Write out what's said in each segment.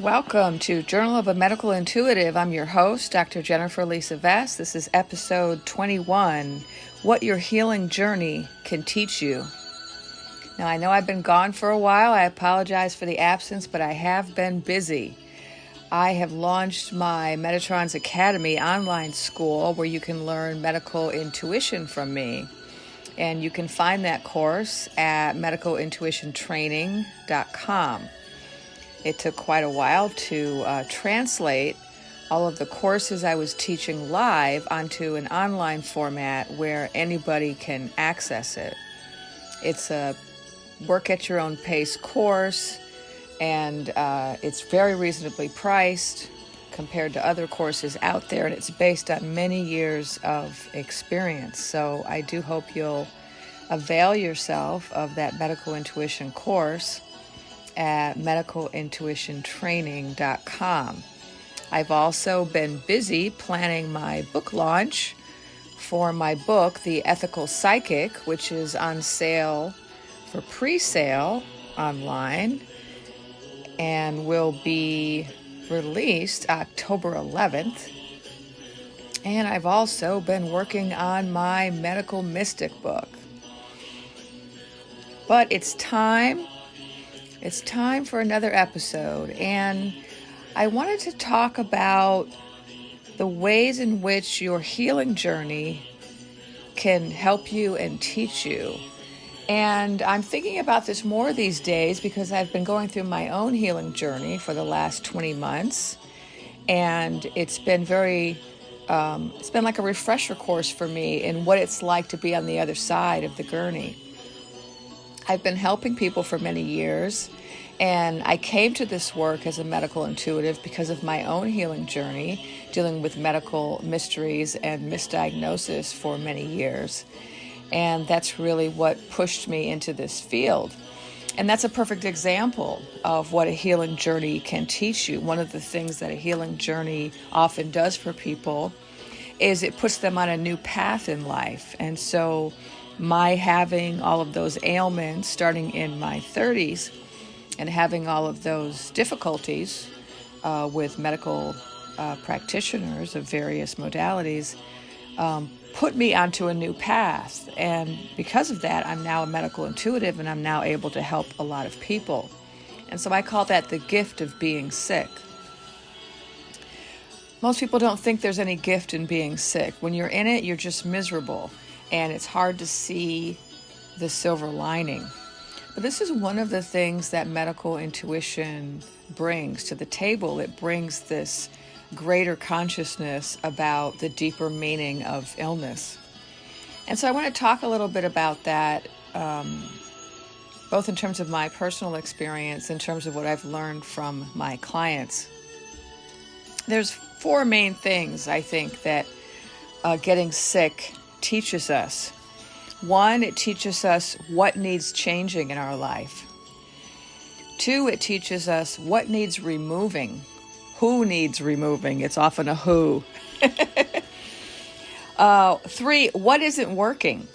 Welcome to Journal of a Medical Intuitive. I'm your host, Dr. Jennifer Lisa Vest. This is episode 21, What Your Healing Journey Can Teach You. Now, I know I've been gone for a while. I apologize for the absence, but I have been busy. I have launched my Metatrons Academy online school where you can learn medical intuition from me. And you can find that course at medicalintuitiontraining.com. It took quite a while to translate all of the courses I was teaching live onto an online format where anybody can access it. It's a work at your own pace course, and it's very reasonably priced compared to other courses out there, and it's based on many years of experience. So I do hope you'll avail yourself of that medical intuition course at medicalintuitiontraining.com. I've also been busy planning my book launch for my book, The Ethical Psychic, which is on sale for pre-sale online and will be released October 11th. And I've also been working on my Medical Mystic book. But it's time for another episode, and I wanted to talk about the ways in which your healing journey can help you and teach you. And I'm thinking about this more these days because I've been going through my own healing journey for the last 20 months, and it's been like a refresher course for me in what it's like to be on the other side of the gurney. I've been helping people for many years, and I came to this work as a medical intuitive because of my own healing journey, dealing with medical mysteries and misdiagnosis for many years. And that's really what pushed me into this field. And that's a perfect example of what a healing journey can teach you. One of the things that a healing journey often does for people is it puts them on a new path in life. And so my having all of those ailments starting in my 30s and having all of those difficulties with medical practitioners of various modalities put me onto a new path. And because of that, I'm now a medical intuitive, and I'm now able to help a lot of people. And so I call that the gift of being sick. Most people don't think there's any gift in being sick. When you're in it, you're just miserable. And it's hard to see the silver lining. But this is one of the things that medical intuition brings to the table. It brings this greater consciousness about the deeper meaning of illness. And so I want to talk a little bit about that, both in terms of my personal experience, in terms of what I've learned from my clients. There's four main things I think that getting sick teaches us. One, it teaches us what needs changing in our life. Two, it teaches us what needs removing. Who needs removing? It's often a who. Three, what isn't working?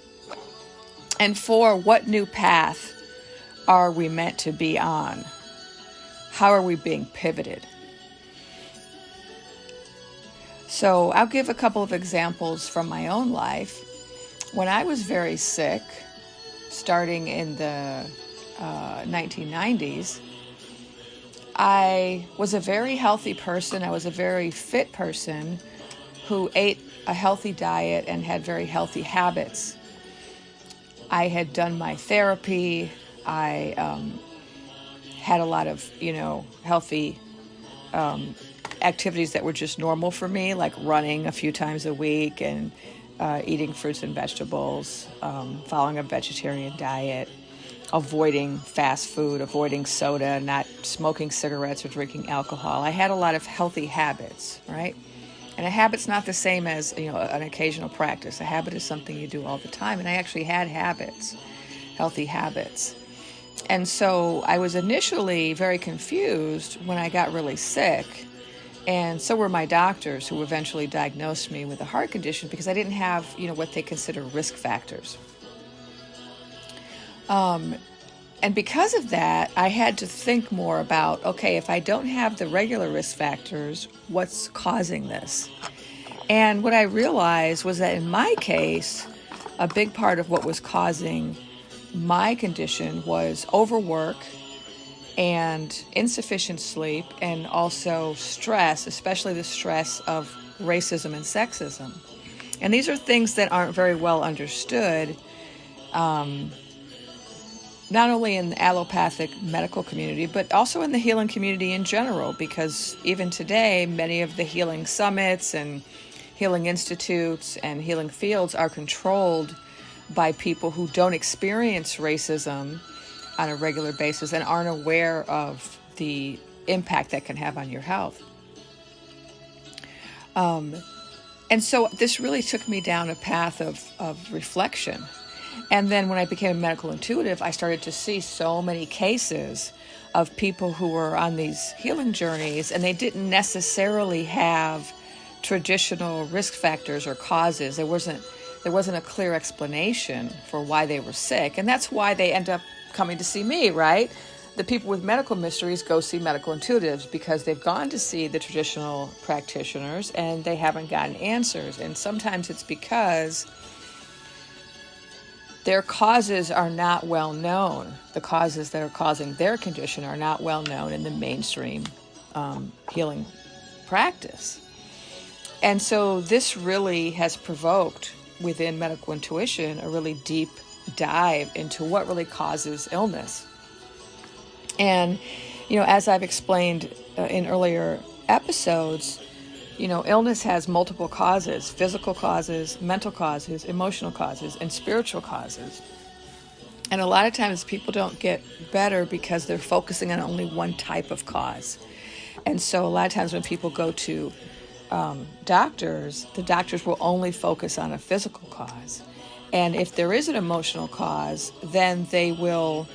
And four, what new path are we meant to be on? How are we being pivoted? So I'll give a couple of examples from my own life. When I was very sick, starting in the 1990s, I was a very healthy person. I was a very fit person who ate a healthy diet and had very healthy habits. I had done my therapy. I had a lot of, healthy activities that were just normal for me, like running a few times a week and eating fruits and vegetables, following a vegetarian diet, avoiding fast food, avoiding soda, not smoking cigarettes or drinking alcohol. I had a lot of healthy habits, right? And a habit's not the same as, an occasional practice. A habit is something you do all the time. And I actually had habits, healthy habits. And so I was initially very confused when I got really sick. And so were my doctors, who eventually diagnosed me with a heart condition because I didn't have, what they consider risk factors. And because of that, I had to think more about, okay, if I don't have the regular risk factors, what's causing this? And what I realized was that in my case, a big part of what was causing my condition was overwork and insufficient sleep, and also stress, especially the stress of racism and sexism. And these are things that aren't very well understood, not only in the allopathic medical community, but also in the healing community in general, because even today, many of the healing summits and healing institutes and healing fields are controlled by people who don't experience racism on a regular basis and aren't aware of the impact that can have on your health. And so this really took me down a path of reflection. And then when I became a medical intuitive, I started to see so many cases of people who were on these healing journeys, and they didn't necessarily have traditional risk factors or causes. There wasn't a clear explanation for why they were sick. And that's why they end up coming to see me, right? The people with medical mysteries go see medical intuitives because they've gone to see the traditional practitioners and they haven't gotten answers. And sometimes it's because their causes are not well known. The causes that are causing their condition are not well known in the mainstream healing practice. And so this really has provoked within medical intuition a really deep dive into what really causes illness. And, as I've explained in earlier episodes, illness has multiple causes: physical causes, mental causes, emotional causes, and spiritual causes. And a lot of times people don't get better because they're focusing on only one type of cause. And so a lot of times when people go to doctors, the doctors will only focus on a physical cause. And if there is an emotional cause, then they will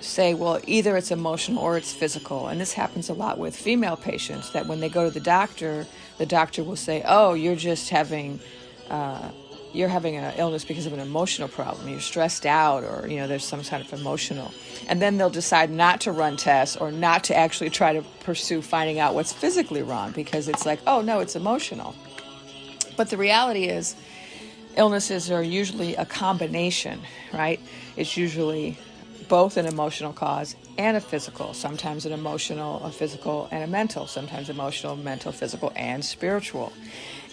say, well, either it's emotional or it's physical. And this happens a lot with female patients, that when they go to the doctor will say, oh, you're just having an illness because of an emotional problem. You're stressed out, or, there's some kind of emotional. And then they'll decide not to run tests or not to actually try to pursue finding out what's physically wrong, because it's like, oh, no, it's emotional. But the reality is illnesses are usually a combination, right? It's usually both an emotional cause and a physical, sometimes an emotional, a physical, and a mental, sometimes emotional, mental, physical, and spiritual.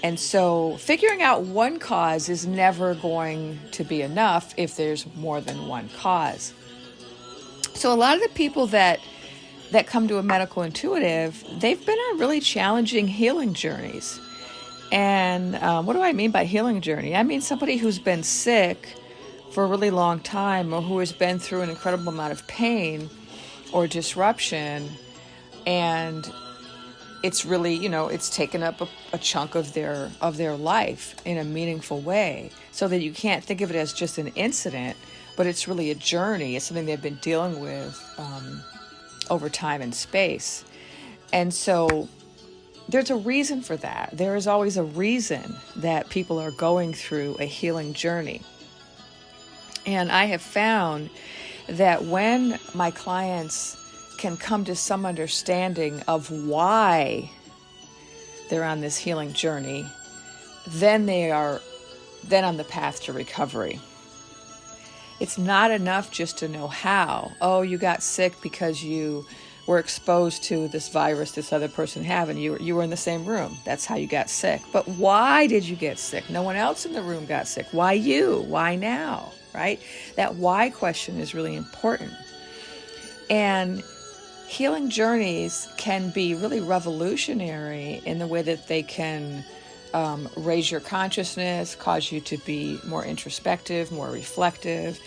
And so figuring out one cause is never going to be enough if there's more than one cause. So a lot of the people that come to a medical intuitive, they've been on really challenging healing journeys. And what do I mean by healing journey? I mean somebody who's been sick for a really long time, or who has been through an incredible amount of pain or disruption, and it's really, it's taken up a chunk of their life in a meaningful way, so that you can't think of it as just an incident, but it's really a journey. It's something they've been dealing with over time and space. And so there's a reason for that. There is always a reason that people are going through a healing journey. And I have found that when my clients can come to some understanding of why they're on this healing journey, then they are then on the path to recovery. It's not enough just to know how. Oh, you got sick because you were exposed to this virus this other person had, and you were in the same room. That's how you got sick. But why did you get sick? No one else in the room got sick. Why you? Why now? Right? That why question is really important. And healing journeys can be really revolutionary in the way that they can raise your consciousness, cause you to be more introspective, more reflective,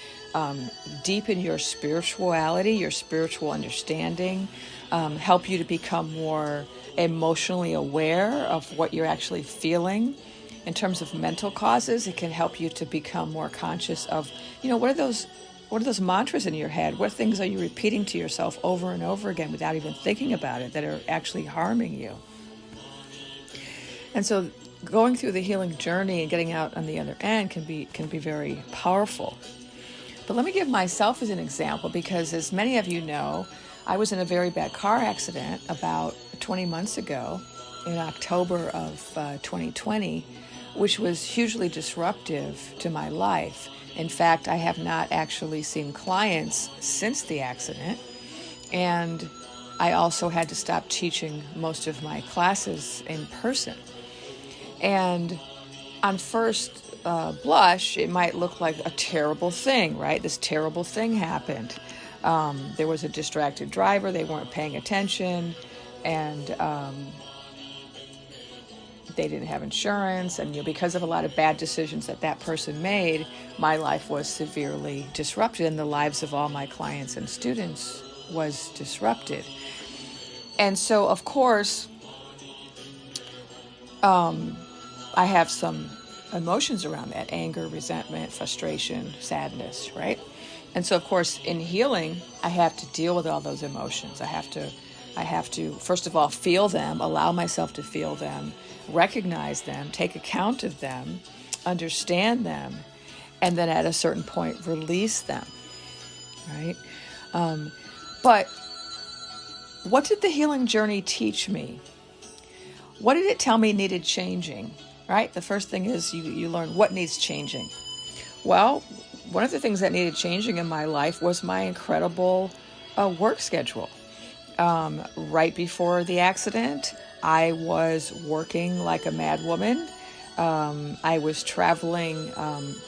deepen your spirituality, your spiritual understanding, help you to become more emotionally aware of what you're actually feeling. In terms of mental causes, it can help you to become more conscious of, what are those mantras in your head? What things are you repeating to yourself over and over again without even thinking about it that are actually harming you? And so going through the healing journey and getting out on the other end can be very powerful. But let me give myself as an example, because as many of you know, I was in a very bad car accident about 20 months ago in October of 2020, which was hugely disruptive to my life. In fact, I have not actually seen clients since the accident. And I also had to stop teaching most of my classes in person. And on first blush, it might look like a terrible thing, right? This terrible thing happened. There was a distracted driver. They weren't paying attention. And they didn't have insurance. And because of a lot of bad decisions that person made, my life was severely disrupted. And the lives of all my clients and students was disrupted. And so, of course, I have some emotions around that: anger, resentment, frustration, sadness, right? And so, of course, in healing, I have to deal with all those emotions. I have to, first of all, feel them, allow myself to feel them, recognize them, take account of them, understand them, and then at a certain point, release them, right? But what did the healing journey teach me? What did it tell me needed changing, right? The first thing is you learn what needs changing. Well, one of the things that needed changing in my life was my incredible work schedule. Right before the accident, I was working like a mad woman. I was traveling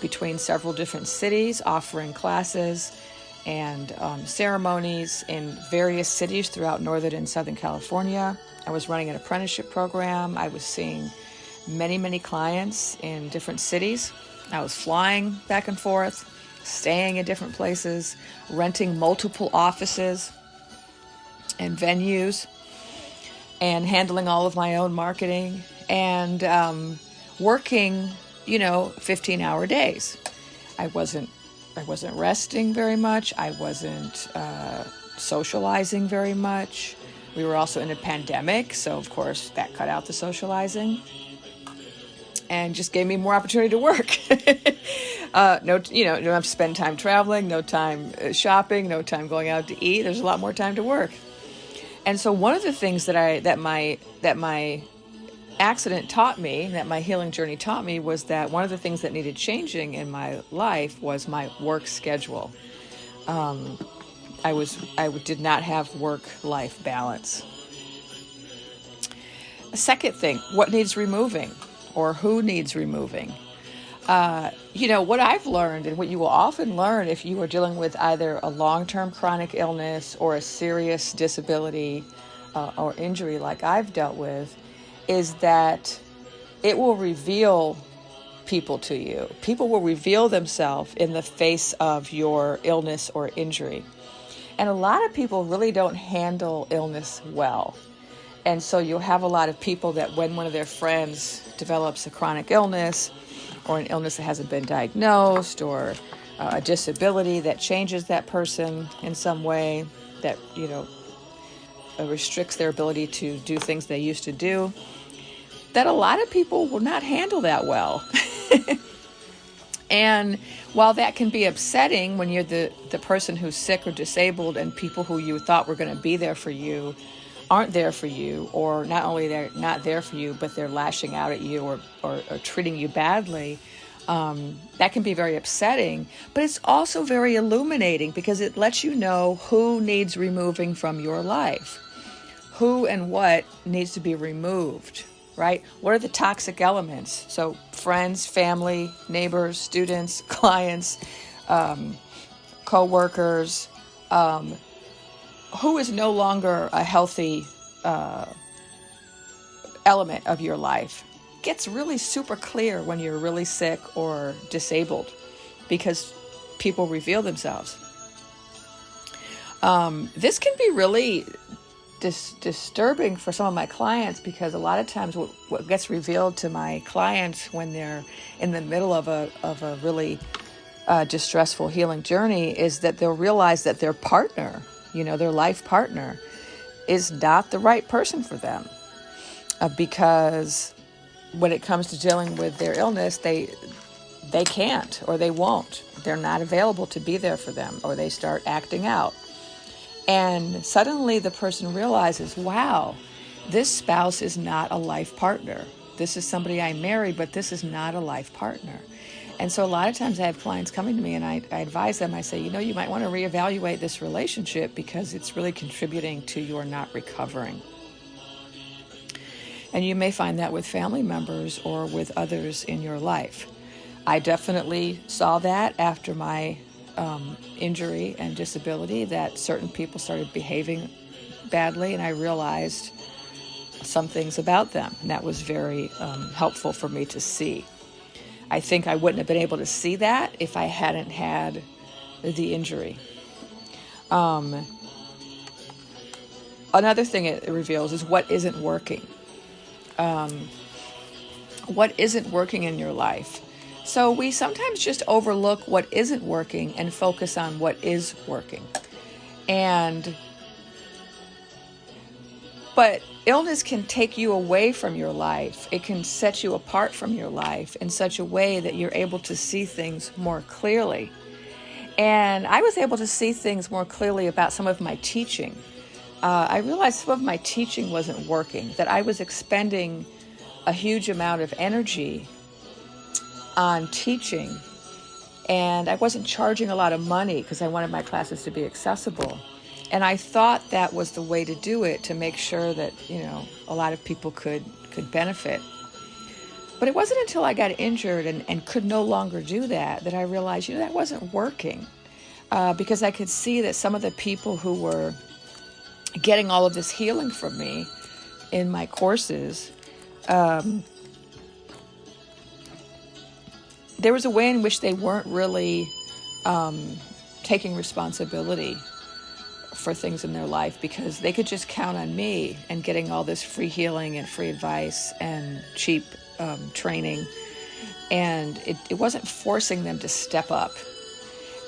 between several different cities, offering classes and ceremonies in various cities throughout Northern and Southern California. I was running an apprenticeship program. I was seeing many, many clients in different cities. I was flying back and forth, staying in different places, renting multiple offices and venues, and handling all of my own marketing, and working, 15-hour days. I wasn't resting very much. I wasn't socializing very much. We were also in a pandemic, so of course that cut out the socializing and just gave me more opportunity to work. Don't have to spend time traveling, no time shopping, no time going out to eat. There's a lot more time to work. And so one of the things that my accident taught me, that my healing journey taught me, was that one of the things that needed changing in my life was my work schedule. I did not have work-life balance. A second thing, what needs removing, or who needs removing? What I've learned, and what you will often learn if you are dealing with either a long-term chronic illness or a serious disability or injury like I've dealt with, is that it will reveal people to you. People will reveal themselves in the face of your illness or injury. And a lot of people really don't handle illness well. And so you'll have a lot of people that when one of their friends develops a chronic illness or an illness that hasn't been diagnosed, or a disability that changes that person in some way, that, restricts their ability to do things they used to do, that a lot of people will not handle that well. And while that can be upsetting when you're the person who's sick or disabled, and people who you thought were going to be there for you aren't there for you, or not only they're not there for you, but they're lashing out at you or treating you badly, that can be very upsetting. But it's also very illuminating, because it lets you know who needs removing from your life, who and what needs to be removed, right? What are the toxic elements? So friends, family, neighbors, students, clients, co-workers, who is no longer a healthy element of your life. Gets really super clear when you're really sick or disabled, because people reveal themselves. This can be really disturbing for some of my clients, because a lot of times what gets revealed to my clients when they're in the middle of a really distressful healing journey is that they'll realize that their partner, their life partner, is not the right person for them, because when it comes to dealing with their illness, they can't or they won't. They're not available to be there for them, or they start acting out. And suddenly the person realizes, wow, this spouse is not a life partner. This is somebody I married, but this is not a life partner. And so a lot of times I have clients coming to me and I advise them, I say, you might want to reevaluate this relationship because it's really contributing to your not recovering. And you may find that with family members or with others in your life. I definitely saw that after my injury and disability, that certain people started behaving badly, and I realized some things about them, and that was very helpful for me to see. I think I wouldn't have been able to see that if I hadn't had the injury. Another thing it reveals is what isn't working. What isn't working in your life. So we sometimes just overlook what isn't working and focus on what is working. But illness can take you away from your life. It can set you apart from your life in such a way that you're able to see things more clearly. And I was able to see things more clearly about some of my teaching. I realized some of my teaching wasn't working, that I was expending a huge amount of energy on teaching, and I wasn't charging a lot of money because I wanted my classes to be accessible. And I thought that was the way to do it, to make sure that, a lot of people could benefit. But it wasn't until I got injured and could no longer do that I realized, that wasn't working. Because I could see that some of the people who were getting all of this healing from me in my courses, there was a way in which they weren't really taking responsibility for things in their life, because they could just count on me and getting all this free healing and free advice and cheap training, and it wasn't forcing them to step up.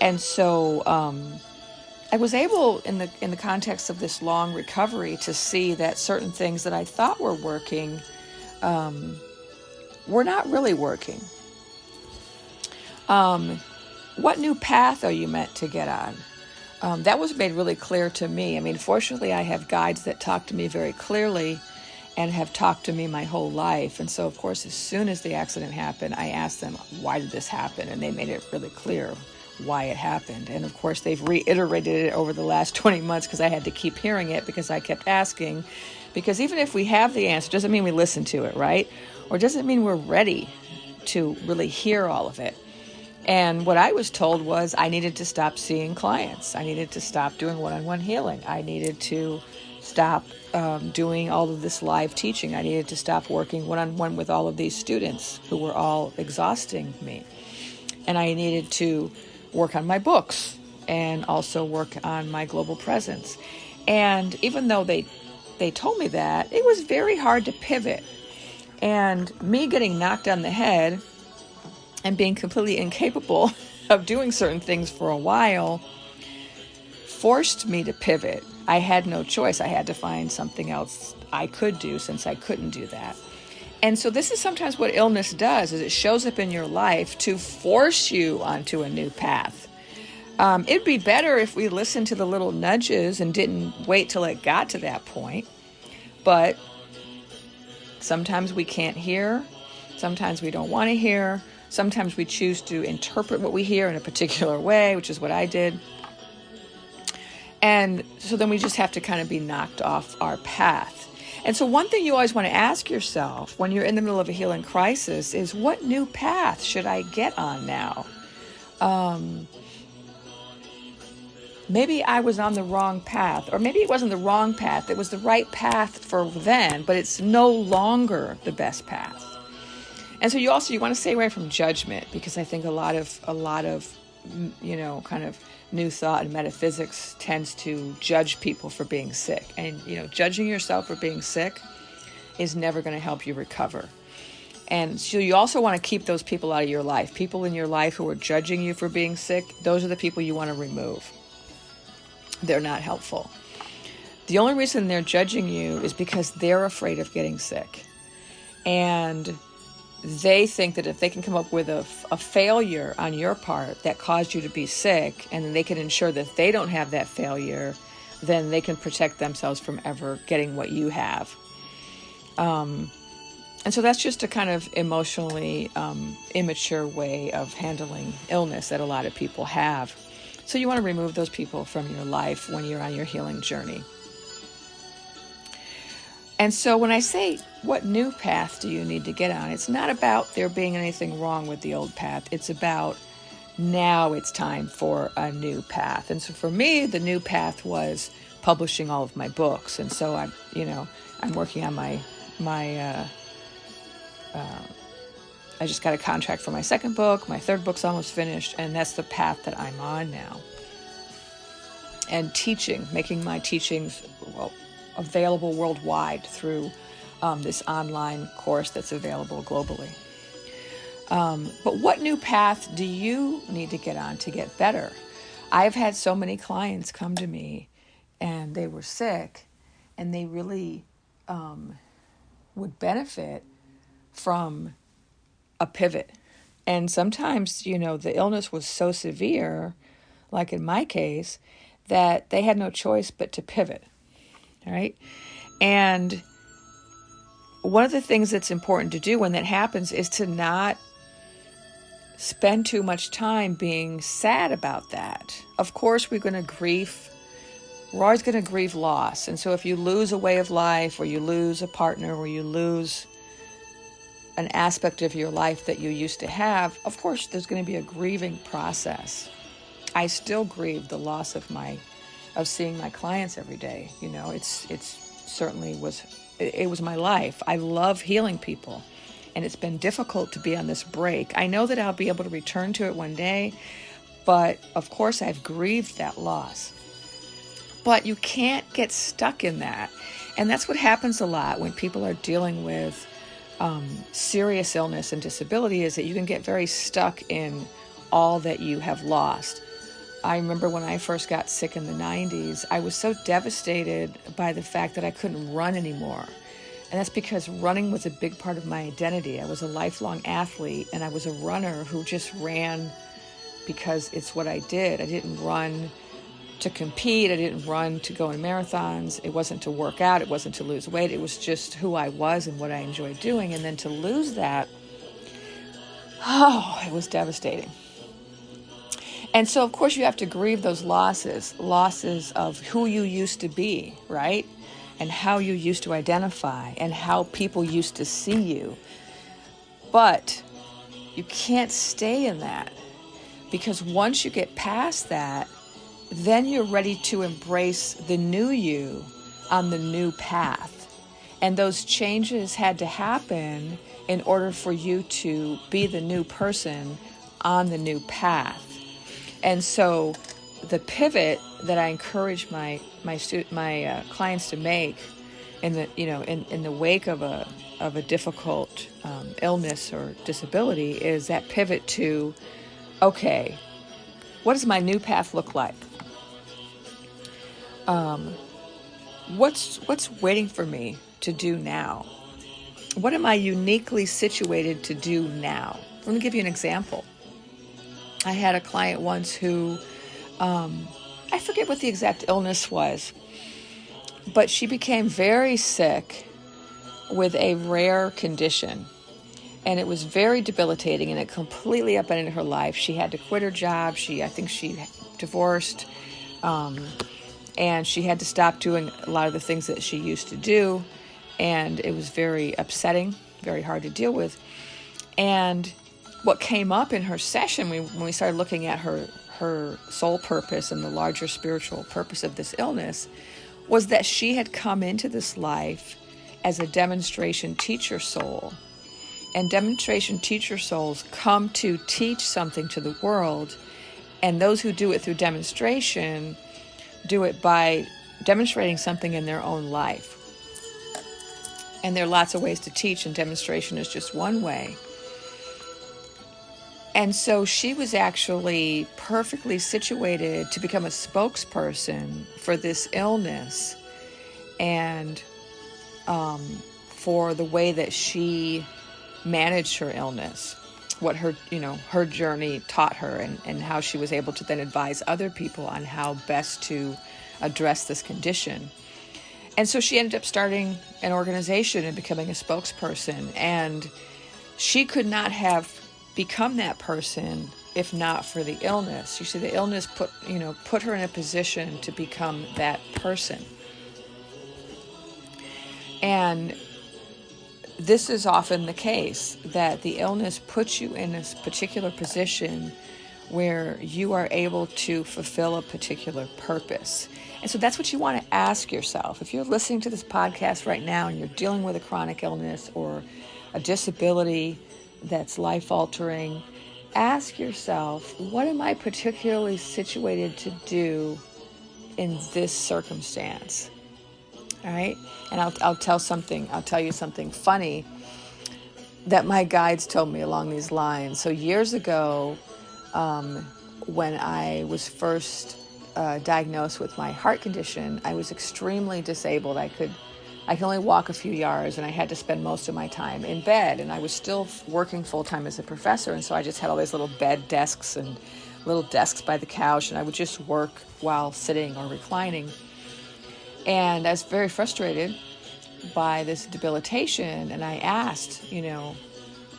And so I was able, in the context of this long recovery, to see that certain things that I thought were working were not really working. What new path are you meant to get on? That was made really clear to me. I mean, fortunately, I have guides that talk to me very clearly and have talked to me my whole life. And so, of course, as soon as the accident happened, I asked them, why did this happen? And they made it really clear why it happened. And, of course, they've reiterated it over the last 20 months because I had to keep hearing it, because I kept asking. Because even if we have the answer, doesn't mean we listen to it, right? Or doesn't mean we're ready to really hear all of it. And what I was told was I needed to stop seeing clients. I needed to stop doing one-on-one healing. I needed to stop doing all of this live teaching. I needed to stop working one-on-one with all of these students who were all exhausting me. And I needed to work on my books and also work on my global presence. And even though they told me that, it was very hard to pivot. And me getting knocked on the head and being completely incapable of doing certain things for a while forced me to pivot. I had no choice. I had to find something else I could do, since I couldn't do that. And so this is sometimes what illness does, is it shows up in your life to force you onto a new path. It'd be better if we listened to the little nudges and didn't wait till it got to that point. But sometimes we can't hear. Sometimes we don't want to hear. Sometimes we choose to interpret what we hear in a particular way, which is what I did. And so then we just have to kind of be knocked off our path. And so one thing you always want to ask yourself when you're in the middle of a healing crisis is, what new path should I get on now? Maybe I was on the wrong path, or maybe it wasn't the wrong path. It was the right path for then, but it's no longer the best path. And so you want to stay away from judgment, because I think a lot of kind of new thought and metaphysics tends to judge people for being sick. And, judging yourself for being sick is never going to help you recover. And so you also want to keep those people out of your life. People in your life who are judging you for being sick, those are the people you want to remove. They're not helpful. The only reason they're judging you is because they're afraid of getting sick. And they think that if they can come up with a failure on your part that caused you to be sick, and then they can ensure that they don't have that failure, then they can protect themselves from ever getting what you have. And so that's just a kind of emotionally immature way of handling illness that a lot of people have. So you want to remove those people from your life when you're on your healing journey. And so when I say, what new path do you need to get on? It's not about there being anything wrong with the old path. It's about now it's time for a new path. And so for me, the new path was publishing all of my books. And so I'm working on I just got a contract for my second book. My third book's almost finished, and that's the path that I'm on now. And teaching, making my teachings available worldwide through this online course that's available globally. But what new path do you need to get on to get better? I've had so many clients come to me, and they were sick, and they really would benefit from a pivot. And sometimes, the illness was so severe, like in my case, that they had no choice but to pivot, right? And one of the things that's important to do when that happens is to not spend too much time being sad about that. Of course, we're always going to grieve loss. And so if you lose a way of life, or you lose a partner, or you lose an aspect of your life that you used to have, of course, there's going to be a grieving process. I still grieve the loss of seeing my clients every day. It was my life. I love healing people, and it's been difficult to be on this break. I know that I'll be able to return to it one day, but of course I've grieved that loss. But you can't get stuck in that. And that's what happens a lot when people are dealing with serious illness and disability, is that you can get very stuck in all that you have lost. I remember when I first got sick in the 90s, I was so devastated by the fact that I couldn't run anymore. And that's because running was a big part of my identity. I was a lifelong athlete, and I was a runner who just ran because it's what I did. I didn't run to compete. I didn't run to go in marathons. It wasn't to work out. It wasn't to lose weight. It was just who I was and what I enjoyed doing. And then to lose that, it was devastating. And so, of course, you have to grieve those losses of who you used to be, right? And how you used to identify, and how people used to see you. But you can't stay in that, because once you get past that, then you're ready to embrace the new you on the new path. And those changes had to happen in order for you to be the new person on the new path. And so the pivot that I encourage my clients to make in the wake of a difficult illness or disability is that pivot to, okay, what does my new path look like? What's waiting for me to do now? What am I uniquely situated to do now? Let me give you an example. I had a client once who, I forget what the exact illness was, but she became very sick with a rare condition. And it was very debilitating, and it completely upended her life. She had to quit her job. I think she divorced, and she had to stop doing a lot of the things that she used to do. And it was very upsetting, very hard to deal with. And what came up in her session when we started looking at her soul purpose and the larger spiritual purpose of this illness was that she had come into this life as a demonstration teacher soul. And demonstration teacher souls come to teach something to the world. And those who do it through demonstration do it by demonstrating something in their own life. And there are lots of ways to teach, and demonstration is just one way. And so she was actually perfectly situated to become a spokesperson for this illness, and for the way that she managed her illness, what her journey taught her, and how she was able to then advise other people on how best to address this condition. And so she ended up starting an organization and becoming a spokesperson. And she could not have become that person if not for the illness. You see, the illness put her in a position to become that person. And this is often the case, that the illness puts you in this particular position where you are able to fulfill a particular purpose. And so that's what you want to ask yourself. If you're listening to this podcast right now and you're dealing with a chronic illness or a disability that's life-altering, ask yourself, what am I particularly situated to do in this circumstance? All right? And I'll tell you something funny that my guides told me along these lines. So years ago, when I was first diagnosed with my heart condition, I was extremely disabled. I could only walk a few yards, and I had to spend most of my time in bed. And I was still working full-time as a professor, and so I just had all these little bed desks and little desks by the couch, and I would just work while sitting or reclining. And I was very frustrated by this debilitation, and I asked,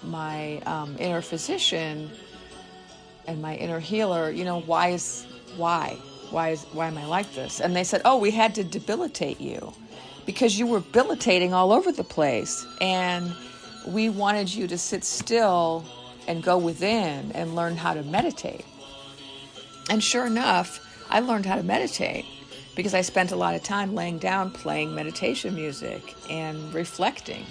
my inner physician and my inner healer, why am I like this? And they said, oh, we had to debilitate you because you were debilitating all over the place, and we wanted you to sit still and go within and learn how to meditate. And sure enough, I learned how to meditate because I spent a lot of time laying down, playing meditation music and reflecting.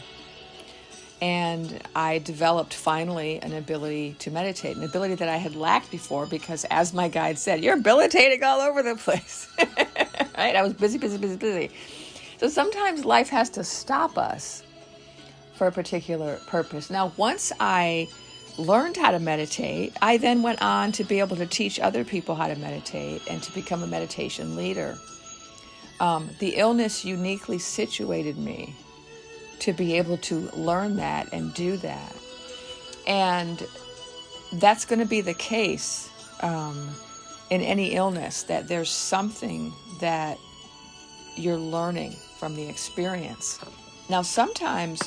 And I developed finally an ability to meditate, an ability that I had lacked before because, as my guide said, you're debilitating all over the place. Right? I was busy. So sometimes life has to stop us for a particular purpose. Now, once I learned how to meditate, I then went on to be able to teach other people how to meditate and to become a meditation leader. The illness uniquely situated me to be able to learn that and do that. And that's going to be the case in any illness, that there's something that you're learning from the experience. Now, sometimes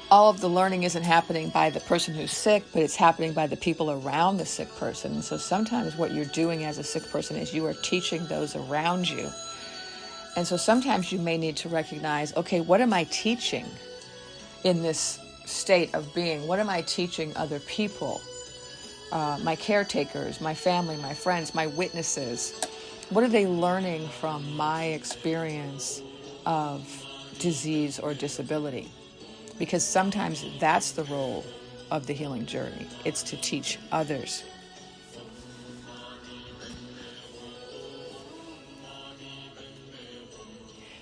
all of the learning isn't happening by the person who's sick, but it's happening by the people around the sick person. And so sometimes what you're doing as a sick person is you are teaching those around you. And so sometimes you may need to recognize, okay, what am I teaching in this state of being? What am I teaching other people? My caretakers, my family, my friends, my witnesses. What are they learning from my experience of disease or disability? Because sometimes that's the role of the healing journey. It's to teach others.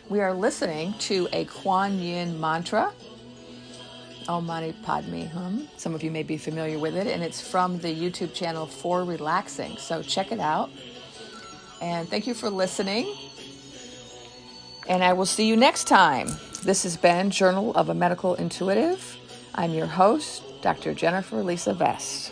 We are listening to a Kuan Yin mantra, Om Mani Padme Hum. Some of you may be familiar with it, and it's from the YouTube channel For Relaxing. So check it out. And thank you for listening. And I will see you next time. This has been Journal of a Medical Intuitive. I'm your host, Dr. Jennifer Lisa Vest.